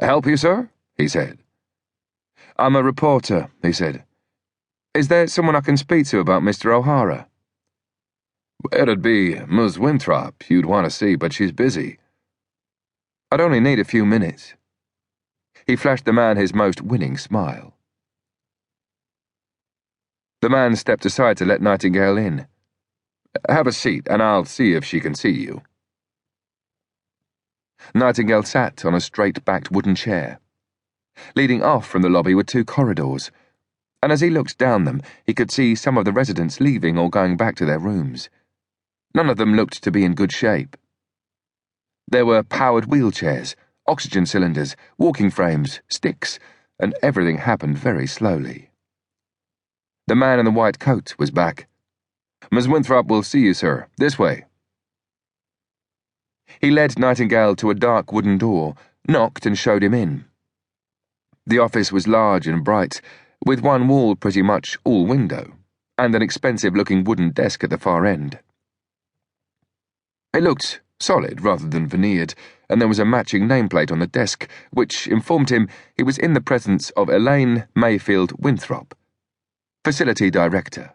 "Help you, sir?" he said. "I'm a reporter," he said. "Is there someone I can speak to about Mr. O'Hara?" "It'd be Ms. Winthrop you'd want to see, but she's busy." "I'd only need a few minutes." He flashed the man his most winning smile. The man stepped aside to let Nightingale in. "Have a seat, and I'll see if she can see you." Nightingale sat on a straight-backed wooden chair. Leading off from the lobby were two corridors, and as he looked down them, he could see some of the residents leaving or going back to their rooms. None of them looked to be in good shape. There were powered wheelchairs, oxygen cylinders, walking frames, sticks, and everything happened very slowly. The man in the white coat was back. "Miss Winthrop will see you, sir. This way." He led Nightingale to a dark wooden door, knocked and showed him in. The office was large and bright, with one wall pretty much all window, and an expensive-looking wooden desk at the far end. It looked solid rather than veneered, and there was a matching nameplate on the desk, which informed him he was in the presence of Elaine Mayfield Winthrop, Facility Director.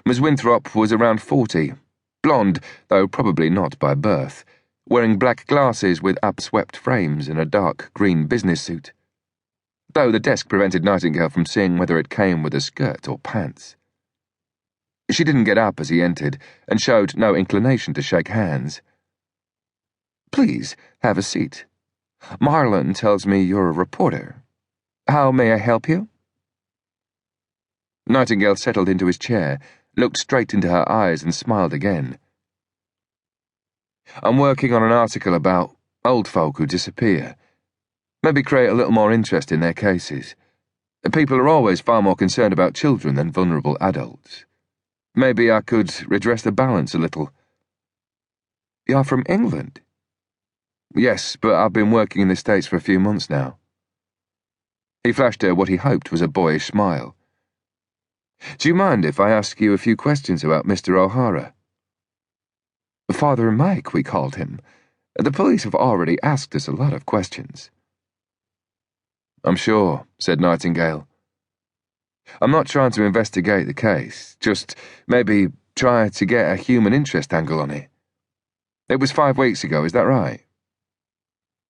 Ms. Winthrop was around 40, blonde, though probably not by birth, wearing black glasses with upswept frames and a dark green business suit, though the desk prevented Nightingale from seeing whether it came with a skirt or pants. She didn't get up as he entered, and showed no inclination to shake hands. "Please, have a seat. Marlon tells me you're a reporter. How may I help you?" Nightingale settled into his chair, looked straight into her eyes and smiled again. "I'm working on an article about old folk who disappear. Maybe create a little more interest in their cases. People are always far more concerned about children than vulnerable adults. Maybe I could redress the balance a little." "You're from England?" "Yes, but I've been working in the States for a few months now." He flashed her what he hoped was a boyish smile. "Do you mind if I ask you a few questions about Mr. O'Hara?" "Father Mike, we called him. The police have already asked us a lot of questions." "I'm sure," said Nightingale. "I'm not trying to investigate the case, just maybe try to get a human interest angle on it. It was 5 weeks ago, is that right?"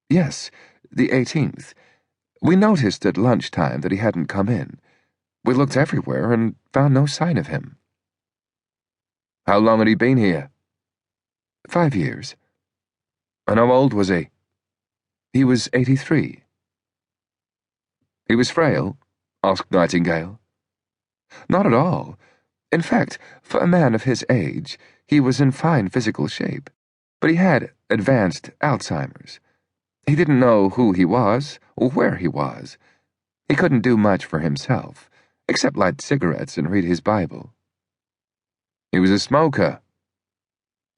"Yes, the 18th. We noticed at lunchtime that he hadn't come in. We looked everywhere and found no sign of him." "How long had he been here?" 5 years. "And how old was he?" "He was 83. "He was frail?" asked Nightingale. "Not at all. In fact, for a man of his age, he was in fine physical shape, but he had advanced Alzheimer's. He didn't know who he was or where he was. He couldn't do much for himself, except light cigarettes and read his Bible." "He was a smoker?"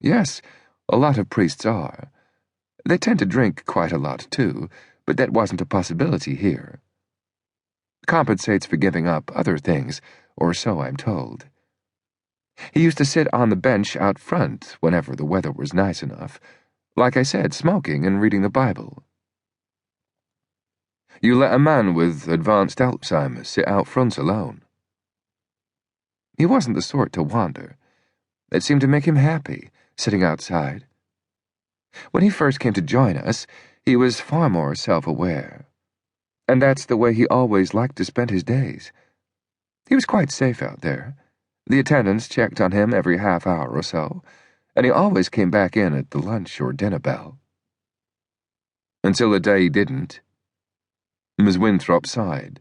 "Yes, a lot of priests are. They tend to drink quite a lot, too, but that wasn't a possibility here. Compensates for giving up other things, or so I'm told. He used to sit on the bench out front whenever the weather was nice enough, like I said, smoking and reading the Bible." "You let a man with advanced Alzheimer's sit out front alone?" "He wasn't the sort to wander. It seemed to make him happy, sitting outside. When he first came to join us, he was far more self-aware, and that's the way he always liked to spend his days. He was quite safe out there. The attendants checked on him every half hour or so, and he always came back in at the lunch or dinner bell." "Until the day he didn't?" Ms. Winthrop sighed.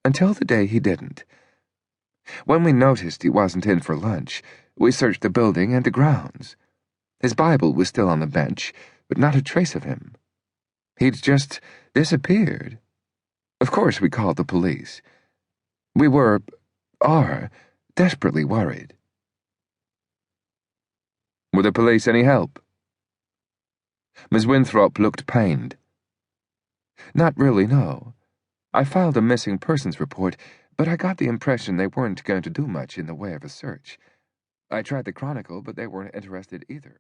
"Until the day he didn't. When we noticed he wasn't in for lunch, we searched the building and the grounds. His Bible was still on the bench, but not a trace of him. He'd just disappeared. Of course we called the police. We are desperately worried." "Were the police any help?" Ms. Winthrop looked pained. "Not really, no. I filed a missing persons report, but I got the impression they weren't going to do much in the way of a search. I tried the Chronicle, but they weren't interested either."